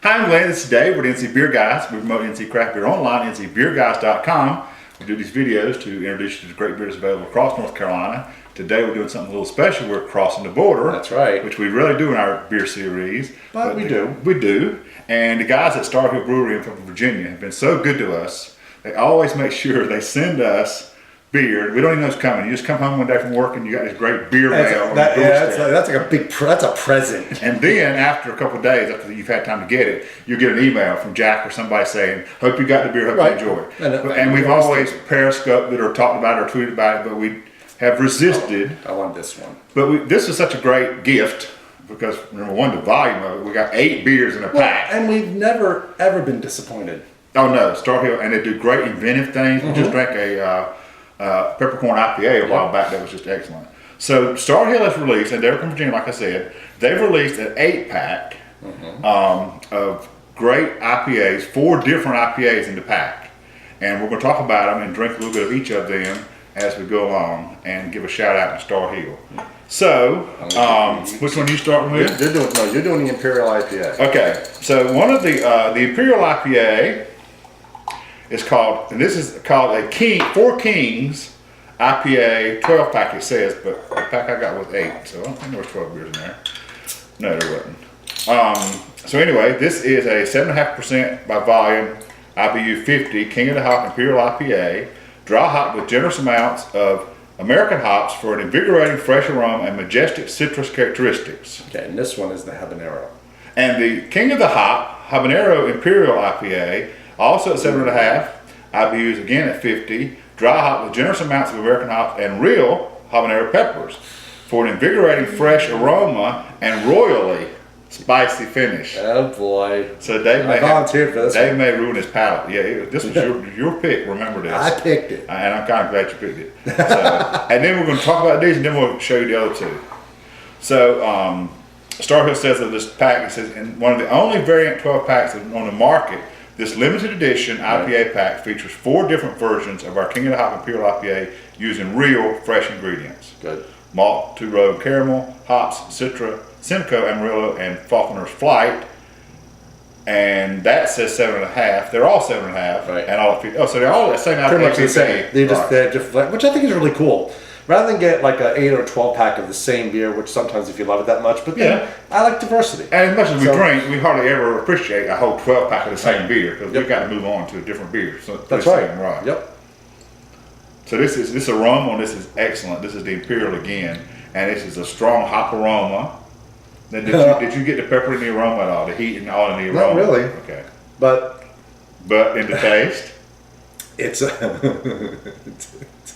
Hi, I'm Glenn. This is Dave. We're at NC Beer Guys. We promote NC Craft Beer online, ncbeerguys.com. We do these videos to introduce you to great beers available across North Carolina. Today we're doing something a little special. We're crossing the border. That's right. Which we really do in our beer series. But we do. We do. And the guys at Starr Hill Brewery in Virginia have been so good to us. They always make sure they send us beer. We don't even know it's coming. You just come home one day from work and you got this great beer mail. That's like a big, that's a present. And then after a couple of days, after you've had time to get it, you get an email from Jack or somebody saying, hope you got the beer, hope you enjoy it. And we've always periscoped it or talked about it or tweeted about it, but we have resisted. I want this one. But this is such a great gift because, number one, the volume of it. We got 8 beers in a pack. And we've never, ever been disappointed. Oh no, Starr Hill, and they do great inventive things. We just drank a peppercorn IPA a while back that was just excellent. So Starr Hill has released, and they're from Virginia, like I said, they've released an 8-pack of great IPAs, 4 different IPAs in the pack. And we're going to talk about them and drink a little bit of each of them as we go along and give a shout out to Starr Hill. So, which one are you starting with? You're doing the Imperial IPA. Okay, so one of the Imperial IPA is called, and this is called a Four Kings IPA 12-pack, it says, but the pack I got was 8, so I don't think there was 12 beers in there. No, there wasn't. So anyway, this is a 7.5% by volume IBU 50 King of the Hop Imperial IPA, dry hop with generous amounts of American hops for an invigorating fresh aroma and majestic citrus characteristics. Okay, and this one is the Habanero. And the King of the Hop Habanero Imperial IPA, also at 7.5, IBUs again at 50, dry hop with generous amounts of American hops and real habanero peppers for an invigorating fresh aroma and royally spicy finish. Oh boy. So Dave may ruin his palate. Yeah, this was your pick, remember this. I picked it. And I'm kind of glad you picked it. So, and then we're going to talk about these and then we'll show you the other 2. So Starr Hill says of this pack, it says, in one of the only variant 12 packs on the market, this limited edition IPA pack features 4 different versions of our King of the Hop Imperial IPA using real fresh ingredients. Good. Malt, 2-row caramel, hops, Citra, Simcoe, Amarillo, and Faulkner's Flight. And that says 7.5. They're all 7.5. Right. And all 50. Oh, so they're all the same IPA. Pretty much the same. They're just which I think is really cool. Rather than get like an 8 or 12 pack of the same beer, which sometimes if you love it that much, but then I like diversity. And as much as we drink, we hardly ever appreciate a whole 12 pack of the same beer because we've got to move on to a different beer. So that's right. Yep. So this aroma on this is excellent. This is the Imperial again, and this is a strong hop aroma. Then did you get the pepper in the aroma at all? The heat and all in the aroma? Not really. Okay. But in the taste, it's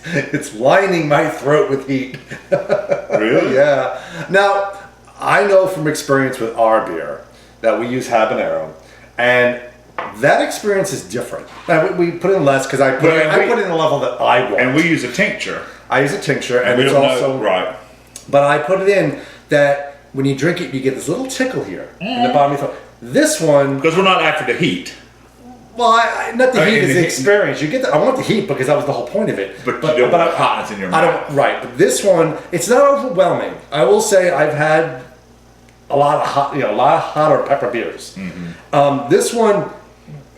it's lining my throat with heat. Really? Yeah. Now, I know from experience with our beer that we use habanero, and that experience is different. Now, we put in less because I put in the level that I want. And we use a tincture. I use a tincture, and it's also right. But I put it in that when you drink it, you get this little tickle here in the bottom of your throat. This one, because we're not after the heat. Well, not the heat is the experience. You get I want the heat because that was the whole point of it. But you don't want hotness in your mouth. I don't. Right, but this one, it's not overwhelming. I will say I've had a lot of hotter pepper beers. This one,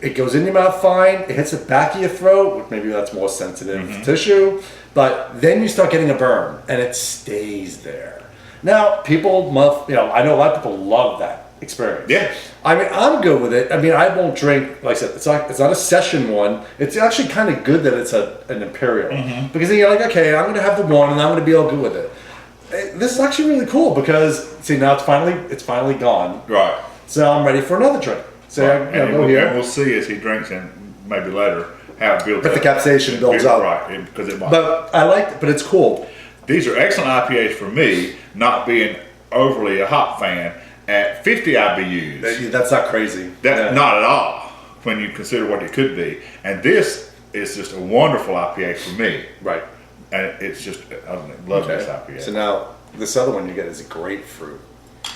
it goes in your mouth fine. It hits the back of your throat. Maybe that's more sensitive tissue. But then you start getting a burn, and it stays there. Now, people love. I know a lot of people love that experience. Yeah. I mean, I'm good with it. I mean, I won't drink, like I said, it's not a session one. It's actually kind of good that it's an Imperial. Because then you're like, okay, I'm going to have the one and I'm going to be all good with it. This is actually really cool because, see, now it's finally gone. Right. So I'm ready for another drink. So go here. We'll see as he drinks and maybe later how it builds up. But the capsaicin builds up. Right, because it might. But I like it, but it's cool. These are excellent IPAs for me, not being overly a hop fan. At 50 IBUs. That's not crazy. That's not at all when you consider what it could be. And this is just a wonderful IPA for me. Right. And it's just, I love this IPA. So now, this other one you get is a grapefruit.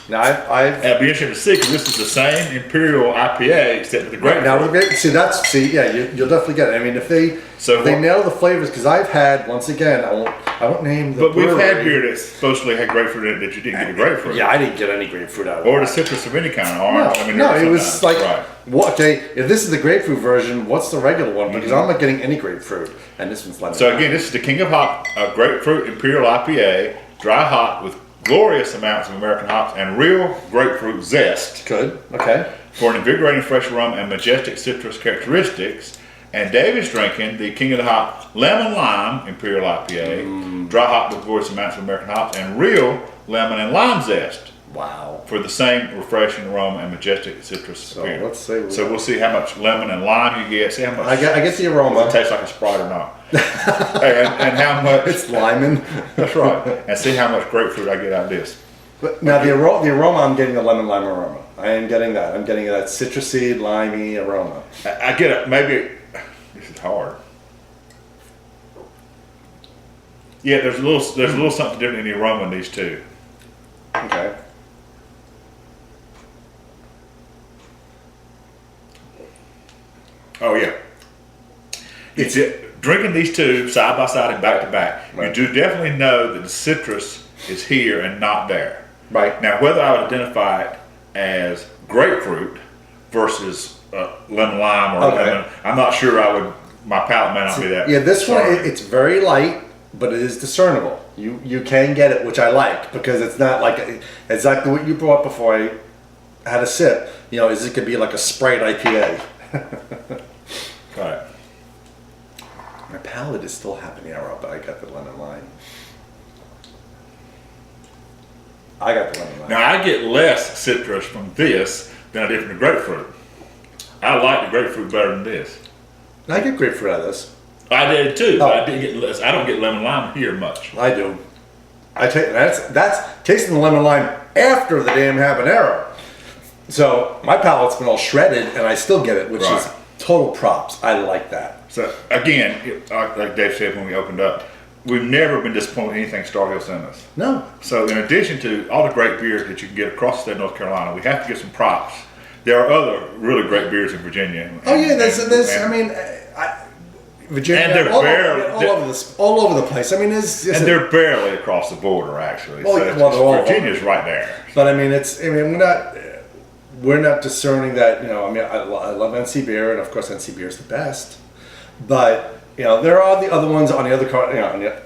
Now I've It'll be interesting to see because this is the same Imperial IPA except with the grapefruit. now the grape. See, yeah, you'll definitely get it. I mean, if they nail the flavors, because I've had, once again, I won't name the. But we've brewery. had beer that's supposedly had grapefruit in it that you didn't get the grapefruit. Yeah, I didn't get any grapefruit out of it. Or the citrus of any kind, orange. No, I mean, no, there it were was like, sometimes. Right. what? Okay, if this is the grapefruit version, what's the regular one? Because I'm not getting any grapefruit, and this one's lemon. So again, this is the King of Hop Grapefruit Imperial IPA, dry hop with glorious amounts of American hops and real grapefruit zest. Good. Okay. For an invigorating fresh aroma and majestic citrus characteristics. And Dave is drinking the King of the Hop Lemon Lime Imperial IPA, dry hop with glorious amounts of American hops and real lemon and lime zest. Wow. For the same refreshing aroma and majestic citrus appearance. Let's see. So we'll see how much lemon and lime you get. See how much. I get the aroma. Does it taste like a Sprite or not? and how much. It's limon. That's right. And see how much grapefruit I get out of this. But now the aroma, I'm getting the lemon lime aroma. I am getting that. I'm getting that citrusy, limey aroma. I get it. Maybe this is hard. Yeah, there's a little something different in the aroma in these two. Okay. Oh yeah. Drinking these two side by side and back to back, Right. you do definitely know that the citrus is here and not there. Right. Now, whether I would identify it as grapefruit versus lemon lime or Okay. lemon, I'm not sure. My palate may not be that. Yeah, this one, sorry. it's very light, but it is discernible. You can get it, which I like, because it's not like exactly what you brought before I had a sip. You know, it could be like a Sprite IPA. Right. My palate is still habanero, but I got the lemon lime. I got the lemon lime. Now I get less citrus from this than I did from the grapefruit. I like the grapefruit better than this. I get grapefruit out of this. I did too, but Oh. I didn't get less. I don't get lemon lime here much. I do. That's tasting the lemon lime after the damn habanero. So my palate's been all shredded, and I still get it, which is Right. total props. I like that. So again, like Dave said when we opened up, we've never been disappointed with anything Starr Hill sent us. No. So in addition to all the great beers that you can get across the state of North Carolina, we have to give some props. There are other really great beers in Virginia. Oh yeah, Virginia, And they're all over the place. I mean, and they're barely across the border actually. Oh, So yeah, well, they're all Virginia's right there. But I mean, we're not discerning that. You know, I mean, I love NC beer, and of course, NC beer is the best. But you know, there are the other ones on the other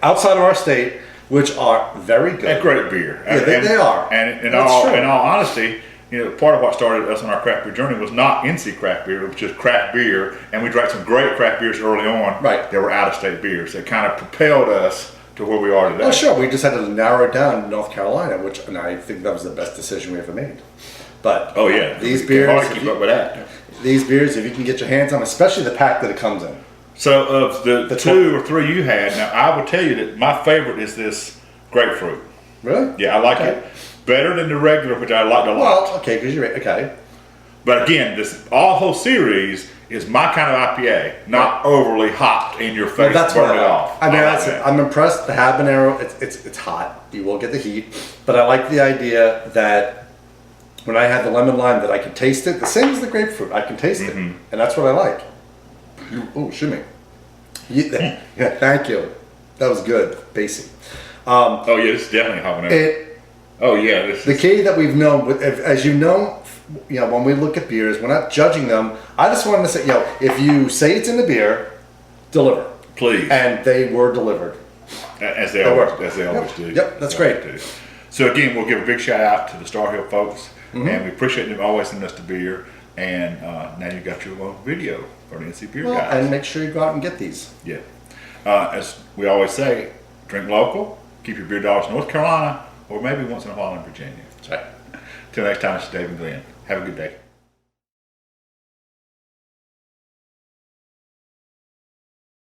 outside of our state, which are very good. And great beer. Yeah, they are. And in That's all true. honesty, you know, part of what started us on our craft beer journey was not NC craft beer, it was just craft beer, and we drank some great craft beers early on. Right. That were out-of-state beers that kind of propelled us to where we are today. Oh, sure. We just had to narrow it down to North Carolina, and I think that was the best decision we ever made. But Oh yeah, these You beers, can hardly keep up with that. These beers, if you can get your hands on, especially the pack that it comes in. So of the The two or three you had, now I will tell you that my favorite is this grapefruit. Really? Yeah, I like it better than the regular, which I liked a lot. Well, okay, because you're right. Okay. But again, this whole series is my kind of IPA, not overly hopped in your face. Well, that's what burn I it like. off. I mean, like that's it. that. I'm impressed. The habanero, it's hot. You will get the heat, but I like the idea that when I had the lemon lime, that I can taste it. The same as the grapefruit, I can taste it, and that's what I like. Oh, shimmy. Yeah, thank you. That was good. Basic. Oh yeah, this is definitely habanero. Oh yeah, this The is, key that we've known, as you know, when we look at beers, we're not judging them. I just wanted to say, if you say it's in the beer, deliver. please, And they were delivered. as they They always were. do. Yep, that's great. So again, we'll give a big shout out to the Starr Hill folks, Mm-hmm. and we appreciate them always sending us the beer. And now you got your own video for the NC Beer guys. And make sure you go out and get these. Yeah. As we always say, drink local, keep your beer dollars in North Carolina, or maybe once in a while in Virginia. That's right. Till next time, it's Dave and Glenn. Have a good day.